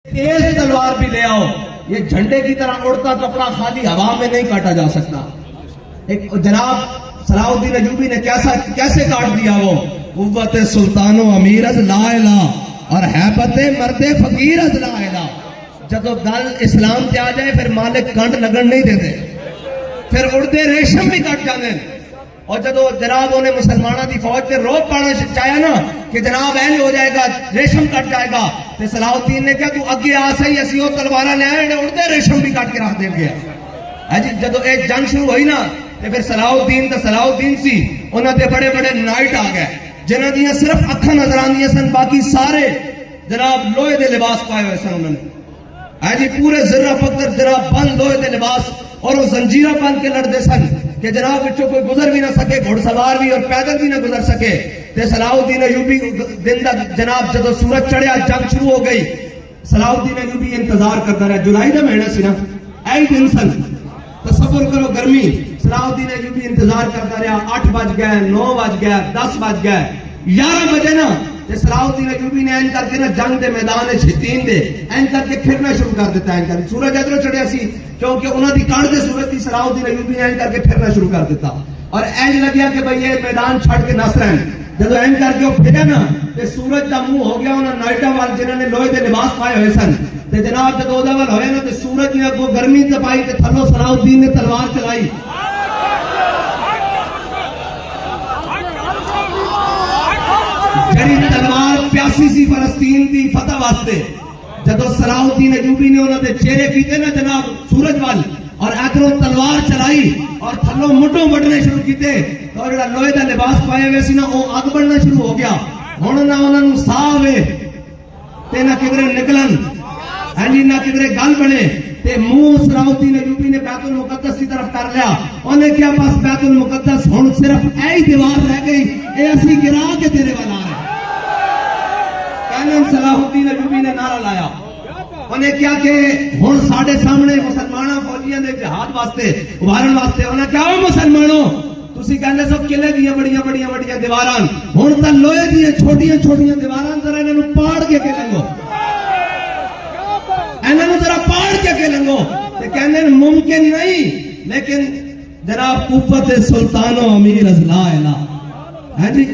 تیز تلوار بھی لے آؤ، یہ جھنڈے کی طرح اڑتا کپڑا خالی ہوا میں نہیں کاٹا جا سکتا۔ ایک جناب صلاح الدین ایوبی نے کیسے کاٹ دیا وہ قوت سلطان و امیر از لا الہ اور حیبت مرد فقیر از لا الہ۔ جدو گل اسلام تے آ جائے پھر مالک کنڈ لگن نہیں دیتے، پھر اڑتے ریشم بھی کٹ جاندے۔ اور جدو جناب انہیں مسلمانوں دی فوج تے روپ پانا چاہیا نا کہ جناب اینج ہو جائے گا، ریشم کٹ جائے گا، تے صلاح الدین نے کہا تو اگے آ سہی اسی وہ تلوارا لے آئے اڑتے ریشم بھی کٹ کے رکھ دیں گے۔ جدو ایک جنگ شروع ہوئی نا تے پھر صلاح الدین سی، انہوں نے بڑے بڑے نائٹ آ گئے جنہاں دیاں صرف اکھاں نظر آندیاں سن، باقی سارے جناب لوہے دے لباس پائے ہوئے سن انہوں نے، پورے ذرہ پتھر جناب بند لوہے دے لباس، اور وہ زنجیرہ بند کے لڑتے سن کہ جناب بچوں کوئی گزر بھی نہ سکے، گھڑ سوار بھی اور پیدل بھی نہ گزر سکے۔ تے صلاح الدین ایوبی دن دا جناب جدو سورج چڑھیا جنگ شروع ہو گئی، صلاح الدین ایوبی انتظار کرتا رہا۔ جولائی دا مہینہ سی نا، ایہی دن سن، تصور کرو گرمی، صلاح الدین ایوبی انتظار کرتا رہا۔ 8 بج گئے، 9 بج گئے، 10 بج گئے، 11 بجے نا تے صلاح الدین ایوبی نے این کر کے نا جنگ دے میدان چھتین دے این کر کے پھرنا شروع کر دیتا ہے۔ سورج ادھر چڑھیا سی کیونکہ انہوں دی کڑ دے سورج دی، صلاح الدین ایوبی نے این کر کے پھرنا شروع کر دیتا اور اینج لگیا کہ بھئی یہ میدان چھڑ کے نس رہے ہیں۔ جدو این کر کے وہ پھریا نا تے سورج دا منہ ہو گیا انہاں نائٹاں وال جنہاں نے لوہے دے لباس پائے ہوئے سن، تے جناب جدو دا وال ہوئے نا تے سورج نے اگوں گرمی تپائی تے تھلوں صلاح الدین نے تلوار چلائی۔ جڑی تلوار پیاسی سی فلسطین دی فتح واسطے، جدو صلاح الدین ایوبی نے انہوں نے چہرے کیتے نا جناب سورج وال اور ادھروں تلوار چلائی اور تھلوں مٹوں بڑھنے شروع کیتے، تو جڑا لوہے دا لباس پائے ہوئے سی نا وہ اگ بڑھنا شروع ہو گیا۔ ہن نہ انہاں نوں ساہ ہوے تے نہ کدھرے نکلن، ہاں جی نہ کدھرے گل بنے، تے منہ صلاح الدین ایوبی نے بیت المقدس کی طرف کر لیا۔ انہیں کیا بس بیت المقدس ہن صرف ایہی دیوار رہ گئی، اے اسی گرا کے تیرے والا ہے۔ صلاح الدین ایوبی نے نعرہ لایا، انہیں کیا کہ ہن ساڈے سامنے مسلماناں فوجیاں دے جہاد واسطے ابھارن واسطے انہاں کیا ہو مسلمانوں تسی کہندے سو قلعے دیاں بڑیاں دیواراں، ہن تاں لوہے دیاں چھوٹیاں دیواراں، ذرا انہاں نوں پاڑ کے لنگو، انہاں نوں ذرا پاڑ کے لنگو۔ تے کہندے ممکن نہیں، لیکن جناب قوت سلطان و امیر از لا الہ ہے جی۔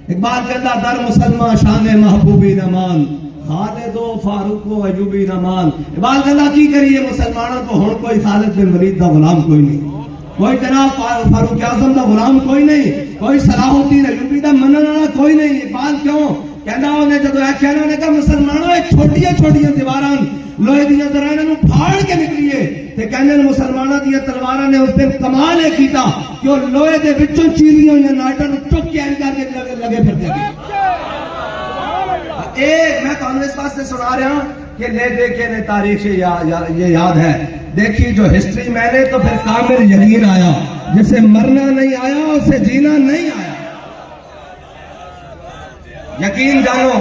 اقبال کہتا در مسلمان شان محبوبی نمان، خالد و فاروق و ایوبی نمان۔ اقبال کہتا کی کریے مسلمانوں کو ہن کوئی خالد بن ولید دا غلام کوئی نہیں، کوئی جناب فاروق اعظم دا غلام کوئی نہیں، کوئی صلاح الدین ایوبی دا منن والا کوئی نہیں۔ اقبال کیوں کہندا انہیں جدو اے کہنا نے کہا مسلمانوں اے چھوٹیاں دیواراں لوہے دیاں ذرا انہاں نوں پھاڑ کے نکلیے، تے کہندے اُسلماناں دیاں تلواراں نے اس دن کمال یہ کیتا کہ وہ لوہے دے وچوں چیریاں ہوئیاں نائٹاں نوں چک کے کر کے لگے پھرتے گئے۔ اے میں تانوں اس واسطے سنا رہا ہوں کہ لے دیکھے نے تاریخ یہ یاد ہے، دیکھی جو ہسٹری میں نے تو پھر کامل یقین آیا، جسے مرنا نہیں آیا اسے جینا نہیں آیا۔ یقین جانو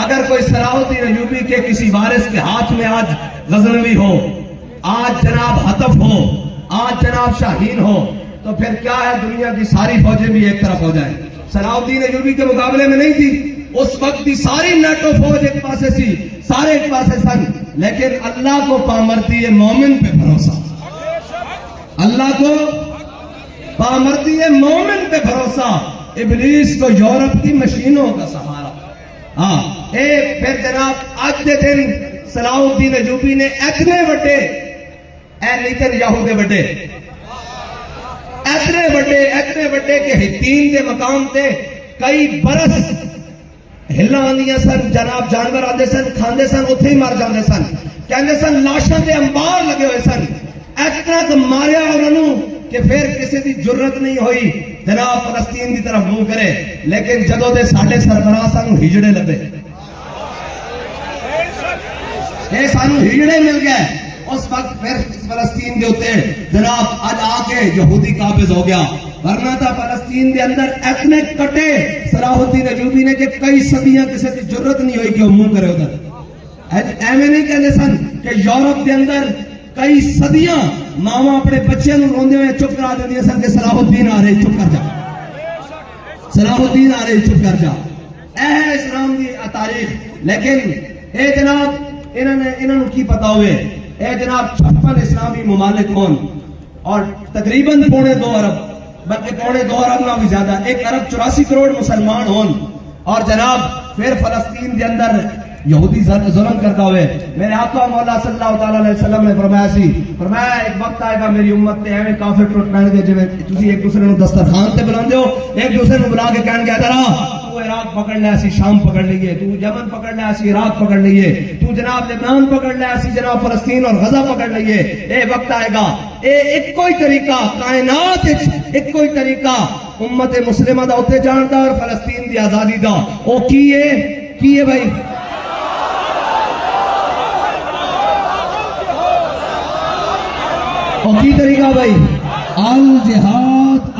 اگر کوئی صلاح الدین ایوبی کے کسی وارث کے ہاتھ میں آج غزنوی ہو، آج جناب حطف ہو، آج جناب شاہین ہو، تو پھر کیا ہے دنیا کی ساری فوجیں بھی ایک طرف ہو جائیں۔ صلاح الدین ایوبی کے مقابلے میں نہیں تھی، اس وقت کی ساری نیٹو فوج ایک پاسے سی، سارے ایک پاسے سن، لیکن اللہ کو پامردی مومن پہ بھروسہ، اللہ کو پامردی مومن پہ بھروسہ، ابلیس کو یورپ کی مشینوں کا سہارا۔ ہاں اے پھر جناب آج دے دن صلاح الدین ایوبی نے اتنے وڈے اے نیتن یاہو دے وڈے اتنے وڈے کہ ہتین دے مقام تے کئی برس ہلا آندیاں سن، جناب جانور آندے سن کھاندے سن اتھے ہی مر جاندے سن، کہندے سن لاشاں دے انبار لگے ہوئے سن، اتنا کہ ماریا انہوں کہ پھر کسی دی جرت نہیں ہوئی جناب فلسطین دی طرف منہ کرے، لیکن جدو دے ساڈے سربراہ سانو ہجڑے لبے، یہ سانو ہجڑے مل گئے، اس وقت پھر فلسطین دے ہوتے جناب آج آ کے یہودی قابض ہو گیا، ورنہ تھا فلسطین دے اندر اتنے کٹے صلاح الدین ایوبی نے کہ کئی صدیاں کسی دی جرت نہیں ہوئی کہ وہ منہ کرے ادھر۔ ایویں نہیں کہتے سن کہ یورپ دے اندر کئی صدیاں ماما اپنے بچے نوں روندے ہوئے چپ کرا دیندیاں سن کہ صلاح الدین آ رہے چپ کر جا، صلاح الدین آ رہے چپ کر جا۔ اے ہے اسلام دی تاریخ۔ لیکن اے جناب انہوں کی پتا ہوئے اے جناب 56 اسلامی ممالک ہون اور تقریباً 2.25 ارب بلکہ 2.25 ارب نہ بھی زیادہ 1 ارب 84 کروڑ مسلمان ہون اور جناب پھر فلسطین کے اندر یہودی ظلم کرتا ہوئے میرے آقا مولا صلی اللہ تعالیٰ علیہ وسلم نے فرمایا ایک وقت آئے گا میری امت تے ایویں کافر ٹوٹ پہن گے جویں تسی ایک دوسرے نو دسترخوان تے بلاندے ہو ایک دوسرے نو بلا کے کہن گے ادھر تو عراق پکڑ لے اسی شام پکڑ لئیے تو یمن پکڑ لے اسی عراق پکڑ لئیے تو جناب لبنان پکڑ لے اسی جناب فلسطین اور غزہ پکڑ لئیے اے وقت آئے گا اے ایک کوئی طریقہ کائنات ایک کوئی طریقہ امت مسلمہ دا ہوتے جاندا اور فلسطین دی آزادی دا او کیے بھائی اور کی طریقہ بھائی الجہاد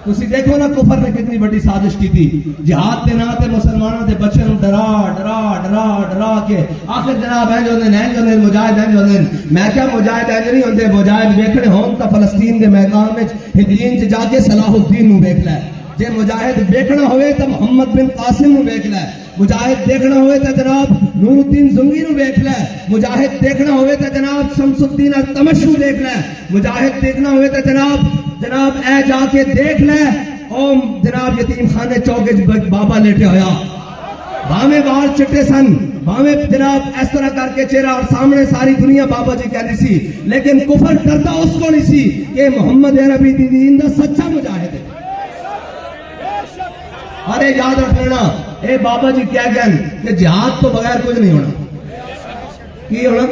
تسی دیکھو نا کفر نے کتنی بڑی سازش کی تھی جہاد کے نام تے مسلمانوں کے بچے ڈرا کے آخر جناب ہیں جو نے مجاہد ہیں جو نے میں کیا مجاہد ہیں نہیں ہوندے مجاہد ویکھنے ہون تا فلسطین کے میدان میں ہجرین چ جا کے صلاح الدین نو ویکھ لے جے مجاہد دیکھنا ہوئے تو محمد بن قاسم نو ویکھ لے مجاہد دیکھنا ہوئے تو جناب نور الدین زنگی نو دیکھ لے مجاہد دیکھنا ہوئے تو جناب شمس الدین التمش نو دیکھ لے مجاہد دیکھنا ہوئے تو جناب اے جا کے دیکھ لے او جناب یتیم خانے چوک بابا لیٹے ہویا بھاویں بال چٹے سن بھاویں جناب اس طرح کر کے چہرہ اور سامنے ساری دنیا بابا جی کہہ سی لیکن کفر کرتا اس کو نہیں سی کہ محمد عربی دین دا سچا مجاہد ہے ارے یاد رکھنا اے بابا جی کیا کہن کہ جہاد تو بغیر کچھ نہیں ہونا کی ہونا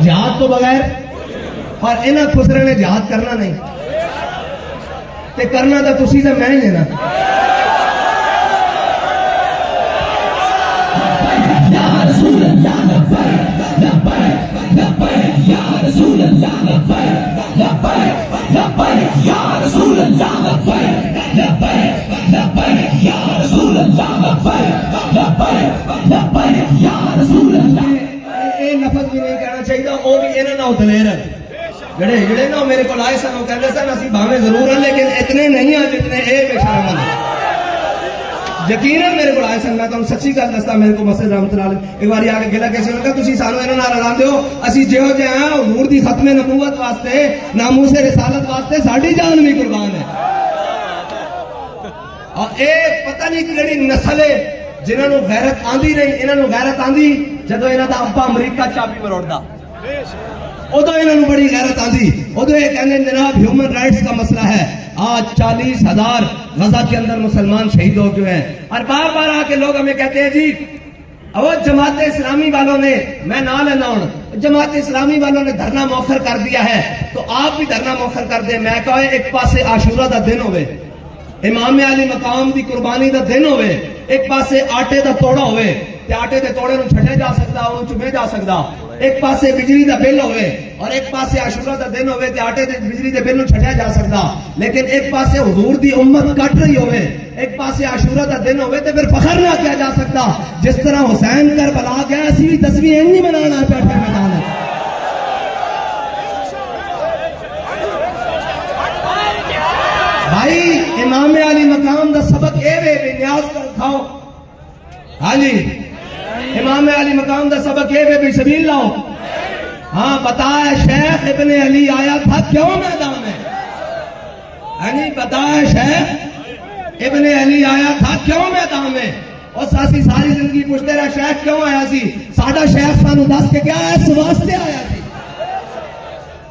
جہاد تو بغیر اور انہاں خسرے نے جہاد کرنا نہیں تے کرنا تو تسی تے میں ہی ہے نا یا رسول اللہ لبیک لبیک لبیک یا رسول اللہ لبیک لبیک لبیک یا رسول اللہ لبیک لبیک لبیک یا رسول اللہ لبیک لبیک لبیک یا رسول اللہ اے لفظ بھی نہیں کہنا چاہیے او بھی انہاں نال دلیر ہے جڑے نا میرے کو آئے سن وہ کہتے سن اسی بھاویں ضرور ہیں لیکن اتنے نہیں ہیں جتنے اے بے شرم ہیں یقیناً میرے کو آئے سن میں تو سچی گل دستا میرے کو مسجد رحمت اللہ علیہ ایک بار آ کے گلا کیسے ہوگا تسی سانو انہاں نال رلاندے ہو اسی جہو جے ہیں حضور دی ختم نبوت واسطے ناموس رسالت واسطے ساڈی جان بھی قربان ہے اور اے پتہ نہیں کیڑی نسل ہے جنہاں نو غیرت آندی نہیں انہاں نو غیرت آندی جدوں انہاں دا ابا امریکہ چابی مروڑدا ادو انہوں بڑی غیرت آندی ادو یہ کہنے جناب ہیومن رائٹس کا مسئلہ ہے آج 40,000 غزہ کے اندر مسلمان شہید ہو گئے ہیں اور بار بار آ کے لوگ ہمیں کہتے ہیں جی وہ جماعت اسلامی والوں نے میں نہ لینا ہوں جماعت اسلامی والوں نے دھرنا موخر کر دیا ہے تو آپ بھی دھرنا موخر کر دیں میں کہا ایک پاسے عاشورہ دا دن ہوئے امام علی مقام دی قربانی دا دن ہوئے ایک پاسے آٹے دا توڑا ہوئے تے آٹے دے توڑے نو چھٹے جا سکتا وہ چمے جا سکتا ایک پاسے بجلی دا بل ہوئے اور ایک پاسے عاشورہ دا دن ہوئے تے آٹے دے بجلی دے بل نو چھٹیا جا سکتا لیکن ایک پاسے حضور دی امت کٹ رہی ہوئے ایک پاسے عاشورہ دا دن ہوئے تے پھر فخر نہ کیا جا سکتا جس طرح حسین کربلا گیا اسی بھی 10ویں نہیں منانا بیٹھے میدان ہے بھائی امام علی مقام دا سبق اے وے بے نیاز کر کھاؤ ہاں جی امام علی مقام دا سبق اے وے بے سبیل لاؤ ہاں بتایا شیخ ابن علی آیا تھا کیوں میدان میں ہاں جی بتایا شیخ ابن علی آیا تھا کیوں میدان میں اور ساسی ساری زندگی پوچھتے رہا شیخ کیوں آیا سی ساڈا شیخ سانو دس کے کیا ہے اس واسطے آیا سی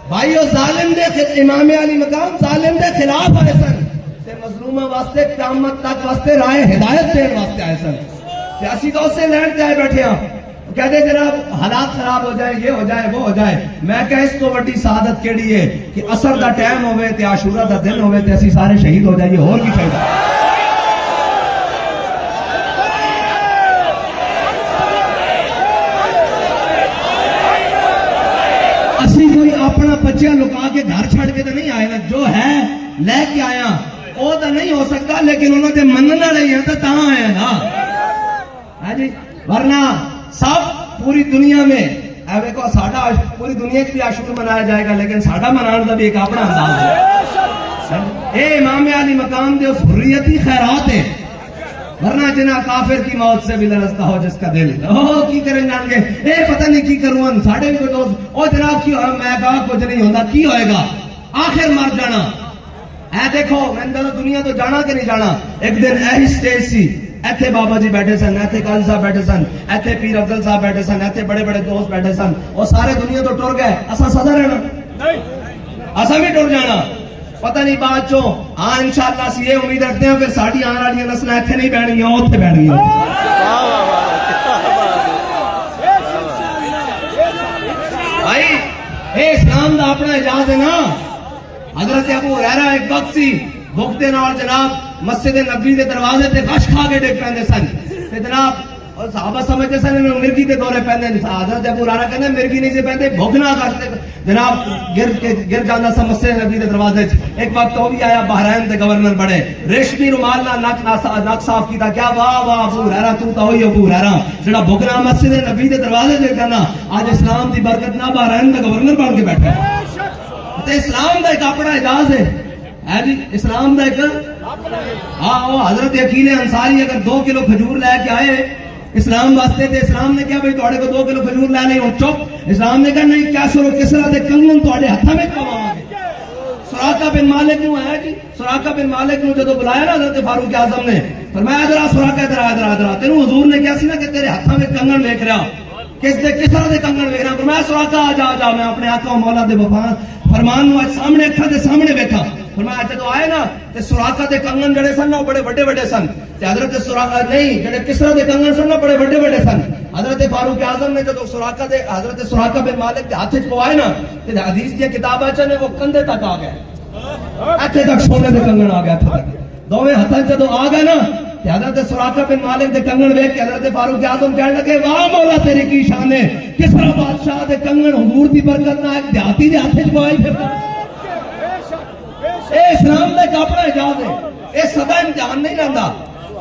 بھائیو ظالم دے امام علی مقام ظالم دے خلاف آئے سن تے مظلومہ واسطے قیامت تک واسطے رائے ہدایت دین واسطے آئے سن تے اسی تو اسے لینڈ تے آئے بیٹھے ہیں کہتے جناب حالات خراب ہو جائے یہ ہو جائے وہ ہو جائے میں کہ اس تو وڈی سعادت کیڑی ہے کہ عصر دا ٹائم ہوئے تے عاشورہ دا دن ہوئے تے اسی سارے شہید ہو جائیے اور کی شہید اسی کوئی اپنا بچہ لکا کے گھر چھڑ کے تو نہیں آئے نا جو ہے لے کے آیا وہ تو نہیں ہو سکتا لیکن انہوں نے مننا نہیں ہے تو تاں آیا نا ہاں جی ورنہ سب پوری دنیا میں ایوے کو ساڑھا پوری دنیا کی بھی عاشور منایا جائے گا لیکن ساڑھا منانا دا بھی ایک اپنا انداز ہے اے امام علی مقام دے اس حریتی خیرات ہے ورنہ جنا کافر کی موت سے بھی لرزتا ہو جس کا دل. کی کریں جان گے اے پتہ نہیں کی کروں ساڑھے بھی کوئی دوست او جناب کی میں کہا کچھ نہیں ہوتا کی ہوئے گا آخر مر جانا. اے دیکھو میں دنیا تو جانا کہ نہیں جانا. ایک دن ایہی سٹیج سی ایتھے بابا جی بیٹھے سن, ایتھے قاضی صاحب بیٹھے سن, ایتھے پیر افضل صاحب بیٹھے سن, ایتھے بڑے بڑے دوست بیٹھے سن, اور سارے دنیا تو ٹر گئے, اسا سزا رہنا اسا بھی ٹر جانا. پتہ نہیں بات چو ہاں انشاءاللہ اسی یہ امید رکھتے ہیں پھر ساڑھی آنے والی نسل ایتھے نہیں بیٹھ گئی اوتھے بیٹھ گئی. بھائی اے اسلام دا اپنا اعجاز ہے نا. حضرت ابو ہریرہ ایک وقت سی بھوک دے نال جناب مسجد نبوی دے دروازے تے غش کھا کے ڈگ پیندے سن تے جناب اور صحابہ سمجھتے سن انہوں مرگی تے دورے پیندے. حضرت ابو ہریرہ کہندے مرگی نہیں سے پیندے بھوک نہ کرتے جناب گر جانا سا مسجد نبوی دے دروازے. ایک وقت تو بھی آیا بحرین دے گورنر بڑے ریشمی رومال نال نک صاف کیتا کیا واہ واہ ابو ہریرہ تو تا ہوئی ابو ہریرہ جڑا بھوکنا مسجد نبوی دے دروازے تے جانا آج اسلام دی برکت نہ بحرین دا گورنر بن کے بیٹھا ہے. تے اسلام دا ایک اپنا اعجاز ہے جی اسلام دا ایک ہاں. حضرت عقیل انصاری اگر 2 کلو کھجور لے کے آئے اسلام واسطے تے اسلام نے کیا بھئی تواڈے کو 2 کلو کھجور لے نہیں اور چپ. اسلام نے کہا نہیں کیا سرو کسرا دے کنگن تواڈے ہتھاں وچ پواواں گے. سراقہ بن مالک نو ہے جی سراقہ بن مالک نو جدوں بلایا نا حضرت فاروق اعظم نے فرمایا ادھر سراقہ ادھر تینوں حضور نے کیا سی نا کہ تیرے ہتھاں وچ کنگن ویکھ رہا کس دے کسرا دے کنگن ویکھ رہا. فرمایا سراقہ آ جا میں اپنے آقا و مولا دے وفا فرمان نو سامنے اکھاں دے سامنے بیٹھا. فرمایا جدوں آئے نا تے سراقہ دے کنگن جڑے سن نا بڑے بڑے بڑے سن تے حضرت سراقہ نہیں جڑے کسرا دے کنگن سن نا بڑے بڑے بڑے سن. حضرت فاروق اعظم نے جدوں سراقہ دے حضرت سراقہ بن مالک دے ہاتھ وچ پوائے نا تے حدیث دی کتاباں چ نے وہ کندھے تک آ گئے ایتھے تک سونے دے کنگن آ گئے ایتھے تک دوویں ہتھاں جدوں آ گئے نا تے حضرت سراقہ بن مالک دے کنگن ویکھ کے حضرت فاروق اعظم کہنے لگے واہ مولا تیری کی شان ہے کسرا بادشاہ دے کنگن حضور دی برکت نال ایک دیہاتی دے ہاتھ وچ پوائی پھردا. اے اسلام دا ایک اپنا اعجاز ہے. اے سدا امتحان نہیں لیندا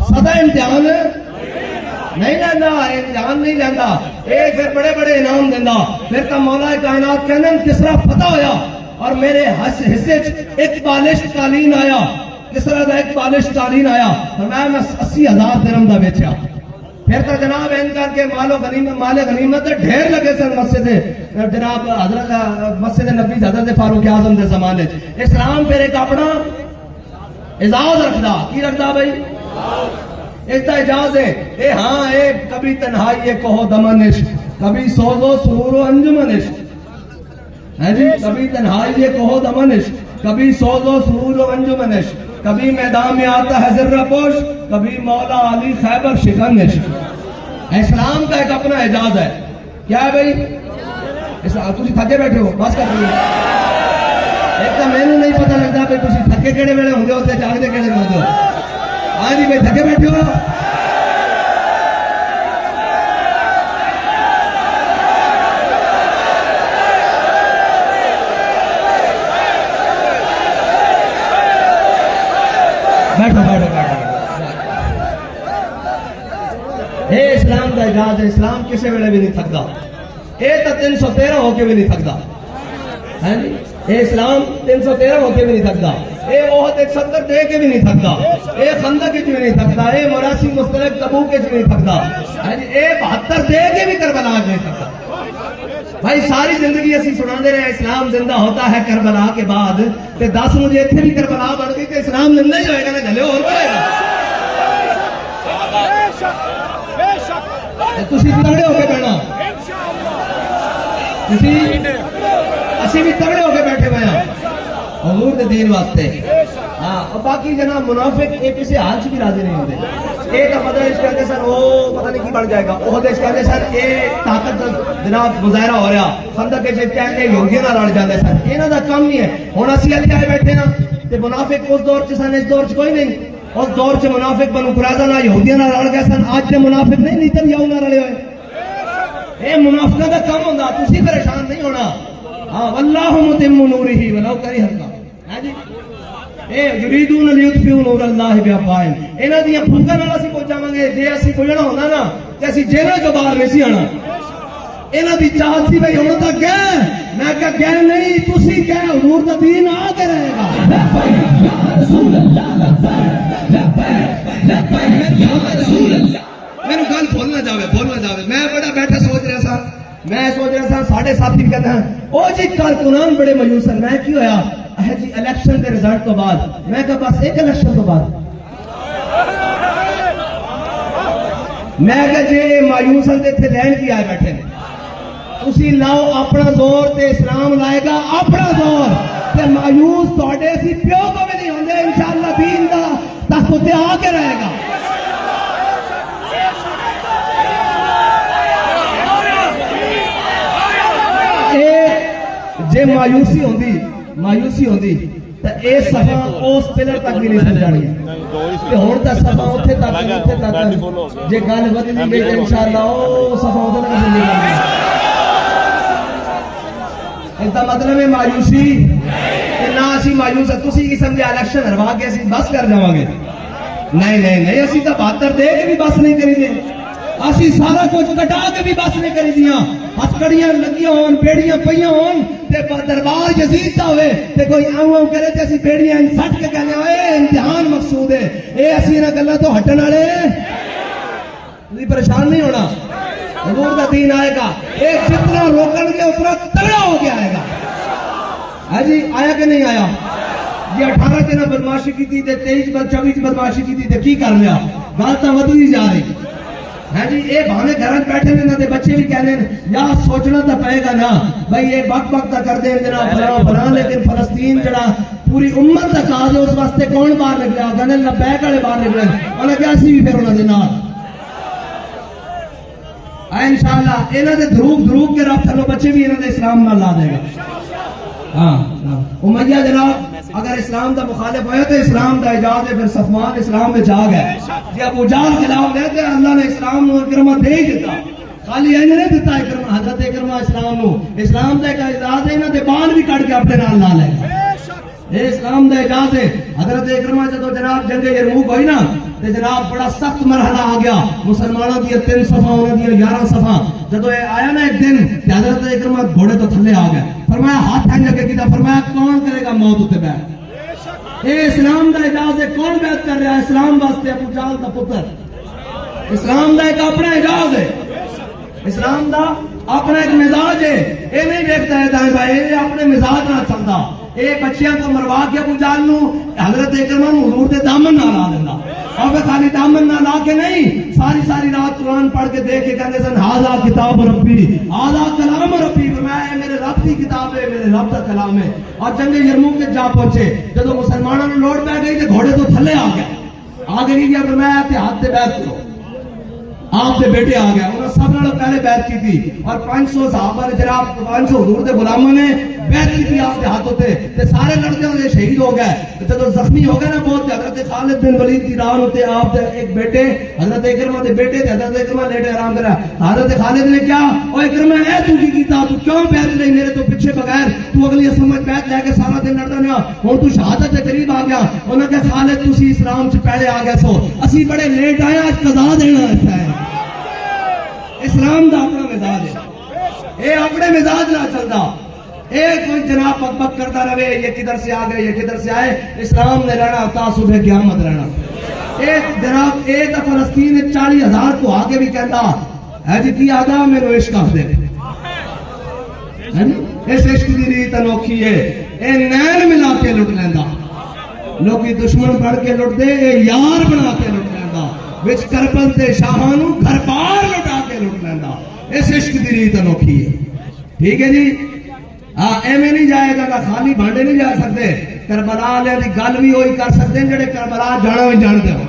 سدا امتحان نہیں لیندا امتحان نہیں لیندا اے پھر بڑے بڑے انعام دیندا. پھر تا مولا کائنات کہندے کسرا فتح ہویا اور میرے حصے چ ایک بالش قالین آیا کسرا دا ایک بالش قالین آیا فرمایا میں 80,000 درہم دا بیچیا. پھر تو جناب ان کر کے مال غنیمت ڈھیر لگے سن مسجد جناب حضرت مسجد نبی حضرت فاروق اعظم دے زمانے. اسلام پھر ایک اپنا اعزاز رکھدا کی رکھدا بھائی اس کا اعجاز ہے. اے ہاں اے کبھی تنہائی کہو دمنش کبھی سوز و سرور و انجمنش ہے جی کبھی تنہائی کہو دمنش کبھی سوز و سرور و انجمنش کبھی میدان میں آتا ہے ذرہ پوش کبھی مولا علی خیبر شکنش. اسلام کا ایک اپنا اعجاز ہے. کیا ہے بھائی تسی تھکے بیٹھے ہو بس کر دیا ایک تو میں نہیں پتہ لگتا بھائی تسی تھکے کہڑے ویلے ہوندے ہو تے جاگدے کہڑے ہوندے ہو. ہاں جی بھائی تھکے بیٹھے ہو بیٹھو بیٹھو بیٹھو. اے اسلام دا اعجاز ہے. اسلام کسے ویلے بھی نہیں تھکدا. اے تا 313 ہو کے بھی نہیں تھکدا ہے جی. اے اسلام 313 ہو کے بھی نہیں تھکدا. اے احد 170 دے کے بھی نہیں تھکدا. اے خندق وچ بھی نہیں تھکدا. اے مراسی مستلق تبوک وچ بھی نہیں تھکدا ہے جی. اے 72 دے کے بھی کربلا وچ نہیں تھکدا. بھائی ساری زندگی اسی سناندے رہے اسلام زندہ ہوتا ہے کربلا کے بعد تے 10 مجھے اتنے بھی کربلا بن گئی کہ اسلام زندہ ہی ہوئے گا نا جھلے اور ہوئے گا. تسی تگڑے ہو کے بیٹھنا اسی بھی تگڑے ہو کے بیٹھے ہوئے ہیں حضور دے دین واسطے. ہاں اور باقی جناب منافق یہ کسی حال سے بھی راضی نہیں ہوتے. ایک بدر اس کہتے سن وہ پتہ نہیں کی بن جائے گا وہ دیش کہتے سن یہ طاقت جناب مظاہرہ ہو رہا خندق کے چیز کہتے یہودیاں نہ لڑ جاندے سن. انہاں دا کم ہی ہے. ہن اسی علی آئے بیٹھے نا تے منافق اس دور چ سن اس دور چ کوئی نہیں. اس دور چ منافق بنو قریظہ نہ یہودیاں نہ لڑ گئے سن. اج دے منافق نہیں نیتن یاو نہ لڑے ہوئے. اے منافقاں دا کم ہوندا تسی پریشان نہیں ہونا. ہاں واللہ متم نورہ ولو کرہ الکافرون. ہاں جی اے یریدون لیطفئوا نور اللہ بافواہہم. انہاں دی پھوکاں نال اسی پہنچاواں گے. جے اسی بولنا ہوندا نا تے اسی جیلوں چوں باہر نہیں سی آنا. انہاں دی چاہت سی بھئی ہن تک گئے، میں کہا گئے نہیں تسی گئے، حضور دا دین آ کے رہے گا. لبیک یا رسول اللہ لبیک لبیک لبیک یا رسول اللہ. میرے گل بولنا جاوے میں بڑا بیٹھا سوچ رہا سا ساڑھے ساتھی بھی کہتے ہیں او جی کارکنان بڑے مایوس ہیں. میں کی ہویا ہے جی الیکشن کے رزلٹ تو بعد. میں کہا بس ایک الیکشن تو بعد. میں کہا جی مایوس ہیں تھے لین کی آئے بیٹھے اسی لاؤ اپنا زور تے اسلام لائے گا اپنا زور تے مایوس توڑے سی پیو کو بھی نہیں ہوندے انشاءاللہ دین دا تخت تے آ کے رہے گا. جے مایوسی ہوندی تے اے صفا اس پلر تک بھی نہیں سمجھانی تے ہن تے صفا اوتھے تک جے گل ودی گئی انشاءاللہ او صفا اوتھے تک نہیں جاندی. اس دا مطلب ہے مایوسی نہ اسی مایوس ہے تسی کی سمجھے الیکشن ہروا کے اسی بس کر جاواں گے. نہیں اسی تا 72 دے کے بھی بس نہیں کری دے, اسی سارا کچھ کٹا کے بھی بس نہیں کری دیاں. ہتھکڑیاں لگیاں ہون, بیڑیاں پیاں ہون تے دربار یزید دا ہوئے تے کوئی آؤں کرے تے اسی بیڑیاں سٹ کے کہنے اے امتحان مقصود ہے, اے اسی نہ گلاں تو ہٹن والے تسی پریشان نہیں ہونا. حضور دا دین آئے گا, ایک جتنا روکن گے اتنا تگڑا ہو کے آئے گا. ہے جی آیا کہ نہیں آیا؟ جی 18 دن بدماشی کی تھی 23-24 بدماشی کی تھی کی کر لیا, گل تو ودی جا رہی ہے جی. اے بھاوے گھر بیٹھے نے نہ بچے بھی کہنے یا سوچنا تو پائے گا نا بھائی یہ بک تو کر دیں جناب فلاں, لیکن فلسطین جڑا پوری امت کا کاج ہے اس واسطے کون باہر نکلا؟ کہنے لبیک والے باہر نکلے, انہیں کیا سی بھی پھر انہوں نے نال انشاءاللہ انہوں نے دروگ کے رب تھلو بچے بھی انہوں نے اسلام نہ لا دے گا. امیہ جناب اگر اسلام دا مخالف ہوئے تو اسلام دا اجاز ہے, پھر صفوان اسلام میں جا گئے. جی ابو جہل خلاف لیتے اللہ نے اسلام نو اکرمہ دے ہی دیتا, خالی اینج نہیں دیتا اکرمہ حضرت اکرمہ اسلام نو. اسلام دا ایک اجاز ہے انہوں نے بان بھی کٹ کے اپنے نال لا لے گا. اے اسلام دا اجاز ہے. حضرت اکرمہ جدو جناب جنگ یرموک ہوئی نا تے جناب بڑا سخت مرحلہ آ گیا, مسلمانوں دی 3 صفحہ انہوں دی 11 صفحہ. جدو آیا نا ایک دن تے حضرت اکرمہ گھوڑے تو تھلے آ گئے, فرمایا ہاتھ ہیں جگہ کیتا, فرمایا کون کرے گا موت اتے بیعت؟ اے اسلام دا اجاز ہے, کون بیعت کر رہا ہے اسلام واسطے؟ ابو جہل دا پتر. اسلام دا ایک اپنا اجاز ہے, اسلام دا اپنا ایک مزاج ہے. اے نہیں دیکھتا ہے دائیں بھائی, اے اپنے مزاج نہ چلتا. اے بچیاں کو مروا کے ابو جہل نو حضرت اکرمہ نو حضور دے دامن نہ لا دینا, اور وہ خالی دامن نہ لا کے نہیں ساری رات قرآن پڑھ کے دیکھ کے کہتے سن ھذا کتاب ربی ھذا کلام ربی, فرمایا میرے رب کی کتاب ہے, میرے رب کا کلام ہے. اور جنگ یرموک کے جا پہنچے, جب مسلمانوں نے لوٹ پہ گئی تو گھوڑے تو تھلے آ گئے گیا, فرمایا تے ہاتھ سے بیعت کرو. آپ دے بیٹے آ گئے, انہوں سب نے پہلے بیعت کی تھی, اور 500 صحابہ نے جناب 500 حضور دے غلاموں نے بیعت کی تھی آپ دے ہاتھوں تے, تے سارے لڑتے ہوئے شہید ہو گئے. جب زخمی ہو گئے نا بہت, حضرت خالد بن ولید کی ران ہوتے آپ دے ایک بیٹے حضرت اکرمہ دے بیٹے تھے, حضرت اکرمہ لیٹے آرام کرا. حضرت خالد نے کیا او اکرمہ اے تو کی کیتا, تو کیوں بیعت نہیں میرے تو پیچھے بغیر, تو اگلی سمجھ بیعت لے کے سارا دن لڑتا رہا, ہن تو شہادت کے قریب آ گیا. انہوں نے کہا خالد تسی اسلام سے پہلے آ گئے سو, اسی بڑے لیٹ آئے, آج قضا دینا ایسا ہے. اسلام دا اپنا مزاج ہے, اے اپنے مزاج نہ چلتا. اے کوئی جناب بک بک کرتا رہے, یہ کدھر سے آ گئے یہ کدھر سے آئے. اسلام نے رہنا تا صبح قیامت رہنا. ایک جناب ایک فلسطین 40,000 کو آگے بھی کہتا ہے جی کی آدھا میرے عشق آف دے, اس عشق دی ریت انوکھی ہے, اے نین ملا کے لٹ لیندہ, لوگی دشمن بڑھ کے لٹ دے, اے یار بنا کے لٹ لیندہ, وچ کربل تے شاہانو گھر بار لٹا کے لٹ لیندہ. اس عشق دی ریت انوکھی ہے. ٹھیک ہے جی, ایویں نہیں جائے گا, خالی بھانڈے نہیں جا سکتے. کربلا والے دی گل بھی وہی کر سکتے ہیں جڑے کربلا جانا بھی جانتے ہو.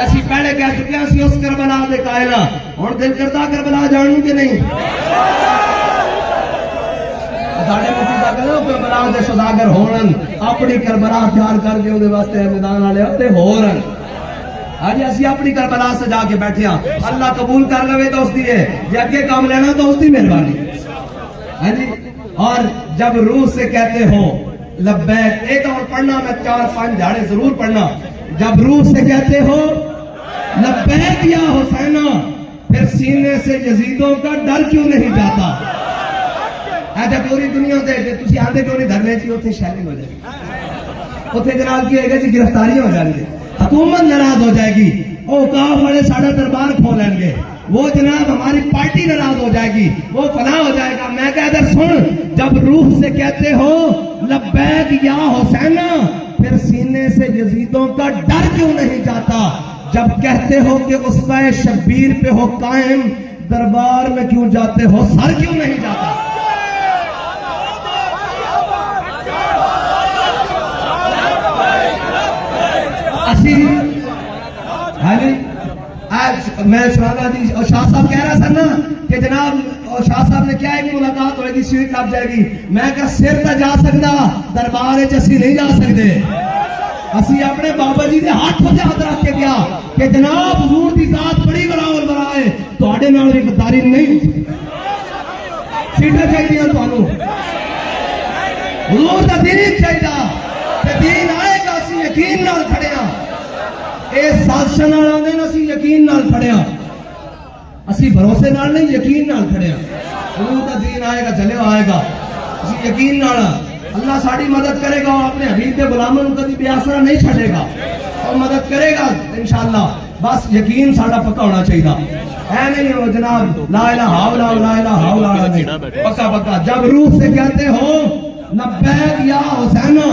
اسی پہلے کہہ چکے ہیں اس کربلا دے قائل ہاں, ہن دل کرتا کربلا جانوں کہ نہیں؟ ساڈے مفتی صاحب کہندے کربلا دے سوداگر ہون, اپنی کربلا تیار کر کے اودے واسطے میدان والے تے ہورن. آج اسی اپنی کربلا سجا کے بیٹھے ہیں, اللہ قبول کر لوے تو اس دی ہے, جے اگے کام لینا تو اس دی مہربانی. ہاں جی, اور جب روح سے کہتے ہو لبیک, ایک اور پڑھنا میں 4-5 جھاڑے ضرور پڑھنا. جب روح سے کہتے ہو لبیک یا حسینہ, پھر سینے سے یزیدوں کا ڈر کیوں نہیں جاتا؟ ایسا پوری دنیا سے تسی آندے کیوں نہیں دھرنے چاہیے؟ اتنے شیلنگ ہو جائے گی، اتنے جناب کی ہے جی گرفتاریاں ہو جائیں گے، حکومت ناراض ہو جائے گی، اوقاف والے ساڑھا دربار کھولیں گے، وہ جناب ہماری پارٹی ناراض ہو جائے گی، وہ فلاں ہو جائے گا۔ میں کہتا سن، جب روح سے کہتے ہو لبیک یا حسینہ، پھر سینے سے یزیدوں کا ڈر کیوں نہیں جاتا؟ جب کہتے ہو کہ اسوہ شبیر پہ ہو قائم، دربار میں کیوں جاتے ہو؟ سر کیوں نہیں جاتا؟ آج میں سنانا جی، اور شاہ صاحب کہہ رہا سر نا کہ جناب شاہ صاحب نے کیا ایک ملاقات ہوئے گی، سیٹ لگ جائے گی۔ میں کہا سر تا جا سکتا، دربار اسی نہیں جا سکتے۔ اسی اپنے بابا جی نے ہاتھ پہ ہاتھ رکھ کے کیا کہ جناب حضور دی ذات بڑی بڑا اور بڑا ہے، تواڈے نال بھی غداری نہیں ہو سکتی۔ سیٹاں چاہیے تانوں، حضور دا دین چاہیے، تے دین آئے گا، اسی یقین نال کھڑے ہاں۔ اے سازشاں نال آندے نا، اسی یقین نال کھڑے ہاں، اسی بھروسے نال نہیں، یقین نال کھڑے ہاں۔ حضور دا دین آئے گا، چلے آئے گا، اسی یقین نال۔ اللہ ساڑی مدد کرے گا، اپنے حبیب دے غلاموں کو کبھی بے آسرا نہیں چھڑے گا، اور مدد کرے گا انشاءاللہ۔ بس یقین ساڑا پکا ہونا چاہیے، اے نہیں ہو جناب لا الہ الا اللہ، لا الہ الا اللہ، پکا پکا۔ جب روح سے کہتے ہو لبیک یا حسینہ،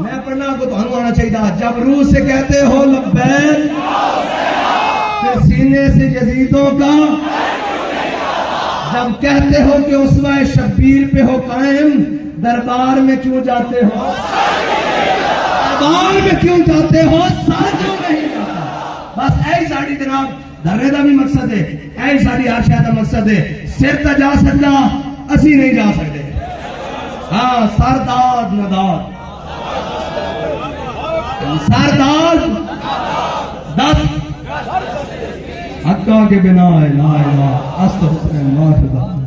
میں پڑھنا کو تو آنا چاہیے، جب روح سے کہتے ہو لبیک پھر سینے سے یزیدوں کا، جب کہتے ہو کہ اسوہ شبیر پہ ہو قائم، دربار میں کیوں جاتے ہو؟ دربار میں کیوں جاتے ہو؟ سر کیوں نہیں جاتا؟ بس اے ساڑی جناب دھرنے دا بھی مقصد ہے، اے ساڑی ہر شاید دا مقصد ہے۔ سر تا جا سکتا، اسی نہیں جا سکتے۔ ہاں سرداد نداد، سرداد دس حقہ کے بنا ہے لا الہ استغفر اللہ۔